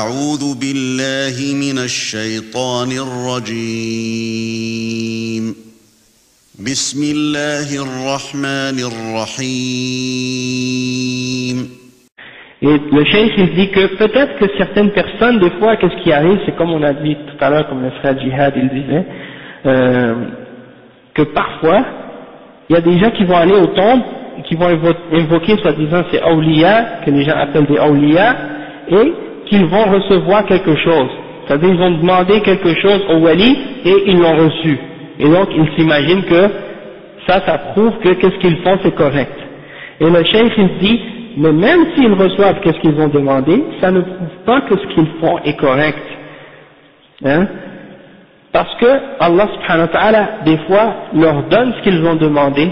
أعوذ بالله من الشيطان الرجيم بسم الله الرحمن الرحيم. Et le cheikh il dit que peut-être que certaines personnes, des fois, qu'est-ce qui arrive, c'est comme on a dit tout à l'heure, comme le frère Jihad il disait, que parfois, il y a des gens qui vont aller aux tombes, qui vont invoquer soi-disant ces awliya, que les gens appellent des awliya, et qu'ils vont recevoir quelque chose. C'est-à-dire ils vont demander quelque chose au wali et ils l'ont reçu. Et donc ils s'imaginent que ça prouve que qu'est-ce qu'ils font c'est correct. Et le cheikh il dit, mais même s'ils reçoivent qu'est-ce qu'ils ont demandé, ça ne prouve pas que ce qu'ils font est correct. Hein? Parce que Allah subhanahu wa ta'ala, des fois, leur donne ce qu'ils ont demandé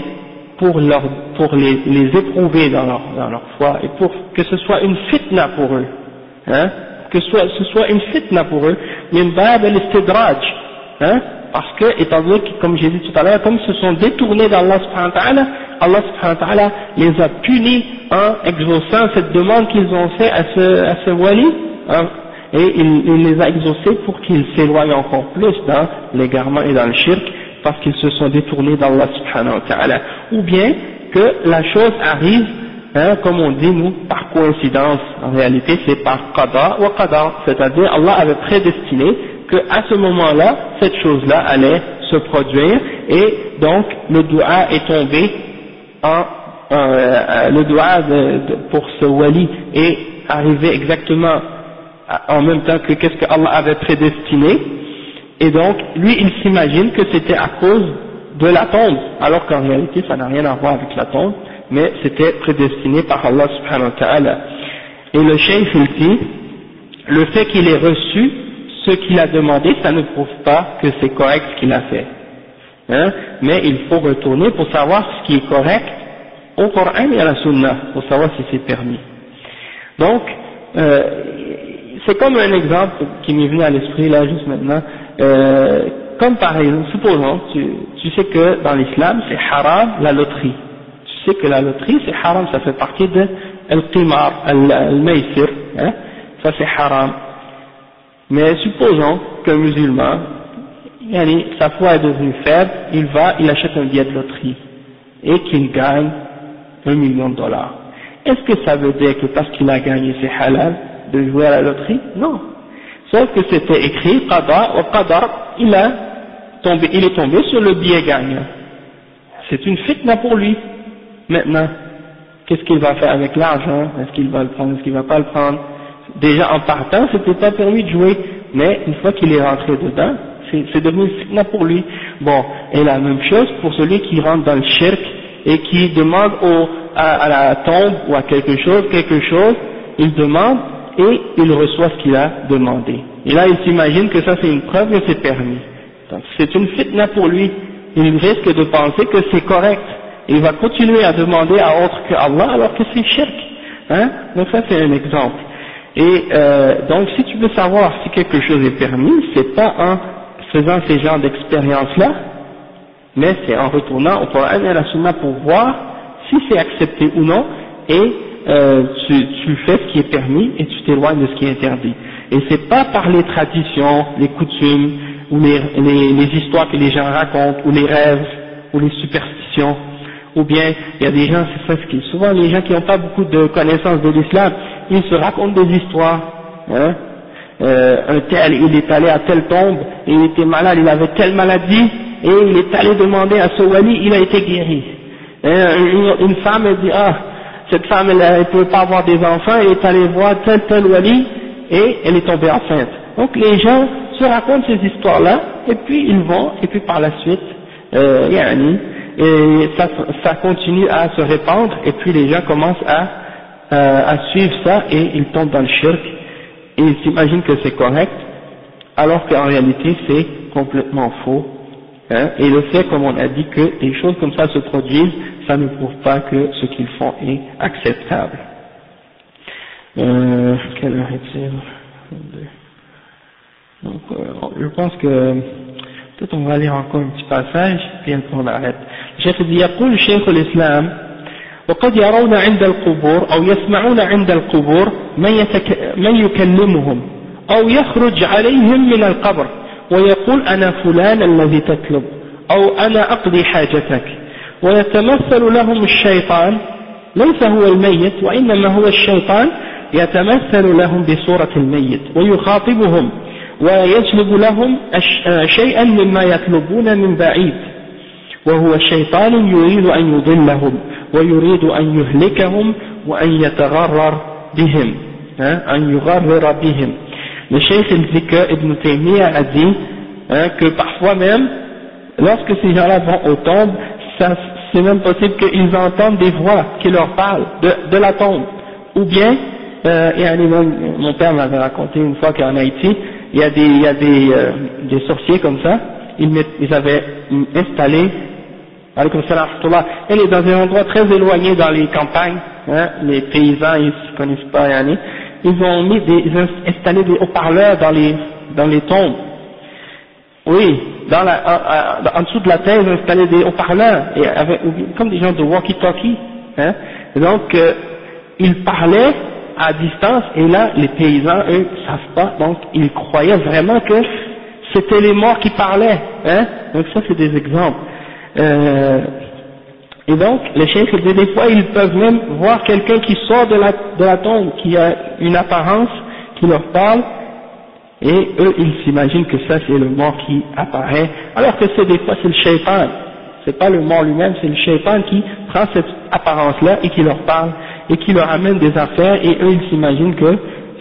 pour les éprouver dans leur foi et pour que ce soit une fitna pour eux. Hein? Que ce soit une fitna pour eux, min bab al-istidraj. Hein? Parce que, étant donné que, comme j'ai dit tout à l'heure, comme ils se sont détournés d'Allah subhanahu wa ta'ala, Allah subhanahu wa ta'ala les a punis en exaucant cette demande qu'ils ont fait à ce wali, hein, et il les a exaucés pour qu'ils s'éloignent encore plus dans l'égarement et dans le shirk, parce qu'ils se sont détournés d'Allah subhanahu wa ta'ala. Ou bien que la chose arrive, hein, comme on dit nous, par coïncidence. En réalité c'est par qada wa qadar, c'est-à-dire Allah avait prédestiné qu'à ce moment-là, cette chose-là allait se produire, et donc le dua est tombé le dua pour ce wali est arrivé exactement en même temps que qu'est-ce que Allah avait prédestiné, et donc lui il s'imagine que c'était à cause de la tombe, alors qu'en réalité ça n'a rien à voir avec la tombe, mais c'était prédestiné par Allah subhanahu wa ta'ala. Et le cheikh il dit, le fait qu'il ait reçu ce qu'il a demandé, ça ne prouve pas que c'est correct ce qu'il a fait. Hein? Mais il faut retourner pour savoir ce qui est correct au Coran et à la Sunna, pour savoir si c'est permis. Donc, c'est comme un exemple qui m'est venu à l'esprit là juste maintenant, comme par exemple, supposons, tu sais que dans l'islam c'est haram la loterie. Tu sais que la loterie c'est haram, ça fait partie de al-qimar, al-maysir, hein? Ça c'est haram. Mais supposons qu'un musulman, sa foi est devenue faible, il achète un billet de loterie et qu'il gagne $1 million. Est-ce que ça veut dire que parce qu'il a gagné c'est halal de jouer à la loterie? Non. Sauf que c'était écrit qada wa qadar, il est tombé sur le billet gagnant. C'est une fitna pour lui. Maintenant, qu'est-ce qu'il va faire avec l'argent? Est-ce qu'il va le prendre? Est-ce qu'il va pas le prendre? Déjà en partant, c'était pas permis de jouer, mais une fois qu'il est rentré dedans, c'est devenu une fitna pour lui. Bon, et la même chose pour celui qui rentre dans le shirk et qui demande à la tombe ou à quelque chose, il demande et il reçoit ce qu'il a demandé. Et là, il s'imagine que ça c'est une preuve que c'est permis. Donc c'est une fitna pour lui. Il risque de penser que c'est correct. Il va continuer à demander à autre que Allah alors que c'est shirk. Hein? Donc ça c'est un exemple. Et donc si tu veux savoir si quelque chose est permis, c'est pas en faisant ces genres d'expériences-là, mais c'est en retournant au Coran et à la Sunna pour voir si c'est accepté ou non, et tu fais ce qui est permis et tu t'éloignes de ce qui est interdit. Et c'est pas par les traditions, les coutumes, ou les histoires que les gens racontent, ou les rêves, ou les superstitions, ou bien il y a des gens, c'est ça ce qui est souvent les gens qui n'ont pas beaucoup de connaissances de l'islam, ils se racontent des histoires, hein. Un tel, il est allé à telle tombe, et il était malade, il avait telle maladie, et il est allé demander à ce wali, il a été guéri. Une femme, elle dit, cette femme, elle ne pouvait pas avoir des enfants, elle est allée voir tel wali, et elle est tombée enceinte. Donc les gens se racontent ces histoires-là, et puis ils vont, et puis par la suite, et ça continue à se répandre, et puis les gens commencent à suivre ça, et ils tombent dans le shirk, et ils s'imaginent que c'est correct, alors qu'en réalité c'est complètement faux. Hein? Et le fait, comme on a dit, que des choses comme ça se produisent, ça ne prouve pas que ce qu'ils font est acceptable. Quelle heure est-il? Donc, je pense que peut-être on va lire encore un petit passage, puis après on arrête. الشيخ يقول شيخ الإسلام وقد يرون عند القبور أو يسمعون عند القبور من يكلمهم أو يخرج عليهم من القبر ويقول أنا فلان الذي تطلب أو أنا أقضي حاجتك، ويتمثل لهم الشيطان، ليس هو الميت وإنما هو الشيطان، يتمثل لهم بصورة الميت ويخاطبهم ويجلب لهم شيئا مما يطلبون من بعيد، وهو شيطان يريد أن يضلهم ويريد أن يهلكهم وأن يتغرر بهم، أن يغرر بهم. Le Cheikh al-Zikr Ibn Taymiyyah a dit que parfois même, lorsque ces gens-là vont aux tombes, c'est même possible qu'ils entendent des voix qui leur parlent de la tombe. Ou bien, mon père m'avait raconté une fois qu'en Haïti, il y a des sorciers comme ça, ils avaient installé, elle est dans un endroit très éloigné dans les campagnes, les paysans ils ne se connaissent pas, ils ont installé des haut-parleurs dans les tombes. Oui, en dessous de la terre, ils ont installé des haut-parleurs, comme des gens de walkie-talkie, donc ils parlaient à distance, et là les paysans eux ne savent pas, donc ils croyaient vraiment que c'était les morts qui parlaient, donc ça c'est des exemples. Et donc les cheikh dit des fois ils peuvent même voir quelqu'un qui sort de la tombe, qui a une apparence qui leur parle, et eux ils s'imaginent que ça c'est le mort qui apparaît, alors que des fois c'est le shaitan, c'est pas le mort lui-même, c'est le shaitan qui prend cette apparence là et qui leur parle et qui leur amène des affaires, et eux ils s'imaginent que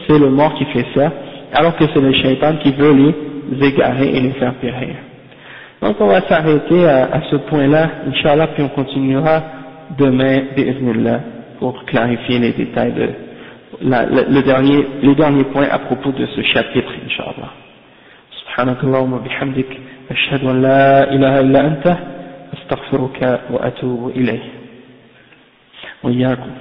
c'est le mort qui fait ça, alors que c'est le shaitan qui veut les égarer et les faire périr. Donc on va s'arrêter à ce point-là, Inch'Allah, puis on continuera demain, bi'idhnillah, pour clarifier les détails de les derniers points à propos de ce chapitre, Inch'Allah. Subhanakallahumma bihamdik, ashhadu an la ilaha illa anta, astaghfiruka wa atubu ilayh. Wa iyyakum.